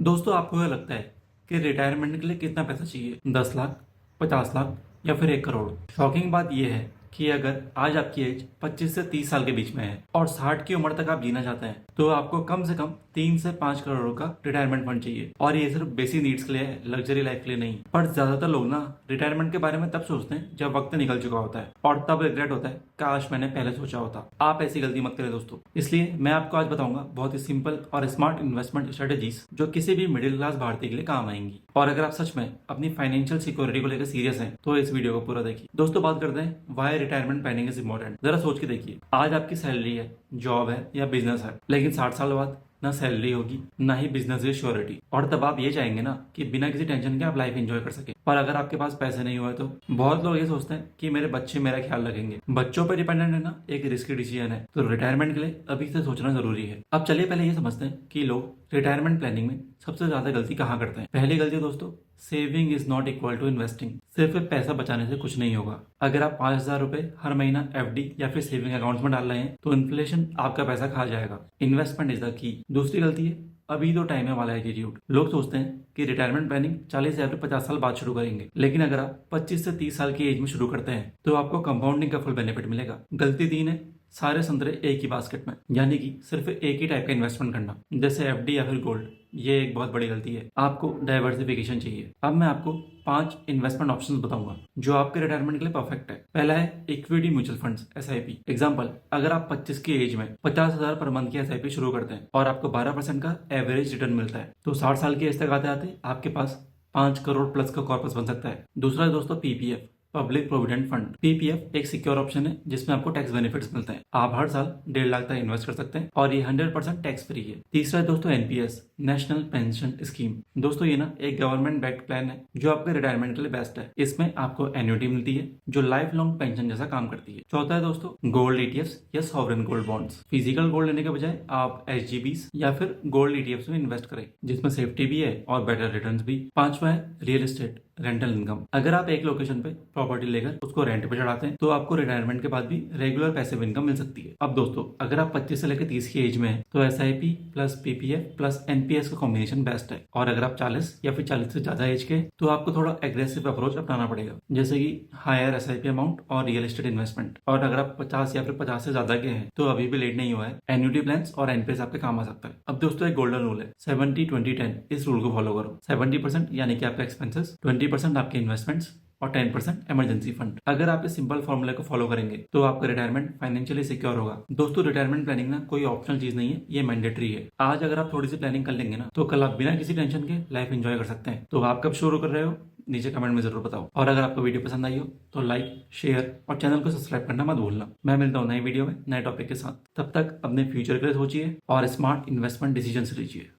दोस्तों, आपको क्या लगता है कि रिटायरमेंट के लिए कितना पैसा चाहिए? 10 लाख, 50 लाख या फिर 1 करोड़? शॉकिंग बात यह है कि अगर आज आपकी एज 25 से 30 साल के बीच में है और 60 की उम्र तक आप जीना चाहते हैं तो आपको कम से कम 3 से 5 करोड़ का रिटायरमेंट फंड चाहिए। और ये सिर्फ बेसिक नीड्स के लिए है, लग्जरी लाइफ के लिए नहीं। पर ज्यादातर लोग ना रिटायरमेंट के बारे में तब सोचते हैं जब वक्त निकल चुका होता है और तब रिग्रेट होता है, काश मैंने पहले सोचा होता। आप ऐसी गलती मत करें दोस्तों। इसलिए मैं आपको आज बताऊंगा बहुत ही सिंपल और स्मार्ट इन्वेस्टमेंट स्ट्रेटेजीज जो किसी भी मिडिल क्लास भारतीय के लिए काम आएंगी। और अगर आप सच में अपनी फाइनेंशियल सिक्योरिटी को लेकर सीरियस हैं तो इस वीडियो को पूरा देखिए। दोस्तों, बात करते हैं why retirement planning is important. जरा सोच के देखिए, आज आपकी सैलरी है, जॉब है या बिजनेस है, लेकिन 60 साल बाद ना सैलरी होगी ना ही बिजनेस की श्योरिटी। और तब आप ये चाहेंगे ना कि बिना किसी टेंशन के आप लाइफ एंजॉय कर सके। पर अगर आपके पास पैसे नहीं हुए तो बहुत लोग ये सोचते हैं कि मेरे बच्चे मेरा ख्याल रखेंगे। बच्चों पर डिपेंडेंट है ना, एक रिस्की डिसीजन है। तो रिटायरमेंट के लिए अभी से सोचना जरूरी है। अब चलिए पहले ये समझते हैं कि लोग रिटायरमेंट प्लानिंग में सबसे ज्यादा गलती कहाँ करते हैं। पहली गलती दोस्तों, saving is not equal to investing. सिर्फ पैसा बचाने से कुछ नहीं होगा। अगर आप 5,000 रुपए हर महीना एफडी या फिर सेविंग अकाउंट में डाल रहे हैं तो इन्फ्लेशन आपका पैसा खा जाएगा। Investment is the key. दूसरी गलती है अभी तो टाइम है वाला एटीट्यूड। लोग सोचते हैं कि रिटायरमेंट प्लानिंग 40 या फिर 50 साल बाद शुरू करेंगे, लेकिन अगर आप 25 से 30 साल की एज में शुरू करते हैं तो आपको कंपाउंडिंग का फुल बेनिफिट मिलेगा। गलती 3 है सारे संतरे एक ही बास्केट में, यानी कि सिर्फ एक ही टाइप का इन्वेस्टमेंट करना, जैसे एफडी या फिर गोल्ड। ये एक बहुत बड़ी गलती है। आपको डाइवर्सिफिकेशन चाहिए। अब मैं आपको 5 इन्वेस्टमेंट ऑप्शंस बताऊंगा जो आपके रिटायरमेंट के लिए परफेक्ट है। पहला है equity mutual funds, SIP. Example, अगर आप 25 की एज में 50,000 पर मंथ की एसआईपी शुरू करते हैं और आपको 12% का एवरेज रिटर्न मिलता है तो 60 साल की एज तक आते आते आपके पास 5 करोड़ प्लस का कॉर्पस बन सकता है। दूसरा है दोस्तों PPF, public provident fund. PPF एक सिक्योर ऑप्शन है जिसमें आपको टैक्स बेनिफिट्स मिलते हैं। आप हर साल 1.5 लाख तक इन्वेस्ट कर सकते हैं और ये 100% टैक्स फ्री है। तीसरा है दोस्तों एनपीएस, नेशनल पेंशन स्कीम। दोस्तों ये ना एक गवर्नमेंट बैक्ड प्लान है जो आपके रिटायरमेंट के लिए बेस्ट है। इसमें आपको एन्युटी मिलती है जो लाइफ लॉन्ग पेंशन जैसा काम करती है। चौथा है दोस्तों गोल्ड ईटीएफ्स या sovereign gold bonds. Physical gold लेने के बजाय आप एसजीबीस या फिर गोल्ड ईटीएफ्स में इन्वेस्ट करें जिसमें सेफ्टी भी है और बेटर रिटर्न भी। पांचवा है रियल एस्टेट, रेंटल इनकम। अगर आप एक लोकेशन पे प्रॉपर्टी लेकर उसको रेंट पे चढ़ाते हैं तो आपको रिटायरमेंट के बाद भी रेगुलर पैसिव इनकम मिल सकती है। अब दोस्तों, अगर आप 25 से लेकर 30 की एज में हैं तो SIP plus PPF plus NPS का कॉम्बिनेशन बेस्ट है। और अगर आप 40 या फिर 40 से ज्यादा एज के तो आपको थोड़ा एग्रेसिव अप्रोच अपनाना पड़ेगा, जैसे कि हायर एसआईपी अमाउंट और रियल एस्टेट इन्वेस्टमेंट। और अगर आप 50 या फिर 50 से ज्यादा के हैं तो अभी भी लेट नहीं हुआ है, एन्युटी प्लान और एनपीएस आपके काम आ सकता है। अब दोस्तों एक गोल्डन रूल है 70-20-10। इस रूल को फॉलो करो। 70% यानी कि आपका एक्सपेंसेस, 20% आपके इन्वेस्टमेंट्स और 10% इमरजेंसी फंड। अगर आप इस सिंपल फॉर्मूले को फॉलो करेंगे तो आपका रिटायरमेंट फाइनेंशियली सिक्योर होगा। दोस्तों, रिटायरमेंट प्लानिंग ना कोई ऑप्शनल चीज नहीं है, ये मैंडेटरी है। आज अगर आप थोड़ी सी प्लानिंग कर लेंगे ना तो कल आप बिना किसी टेंशन के लाइफ एंजॉय कर सकते हैं। तो आप कब शुरू कर रहे हो नीचे कमेंट में जरूर बताओ। और अगर आपको वीडियो पसंद आई हो तो लाइक, शेयर और चैनल को सब्सक्राइब करना मत भूलना। मैं मिलता हूँ नई वीडियो में नए टॉपिक के साथ। तब तक अपने फ्यूचर के लिए सोचिए और स्मार्ट इन्वेस्टमेंट डिसीजन लीजिए।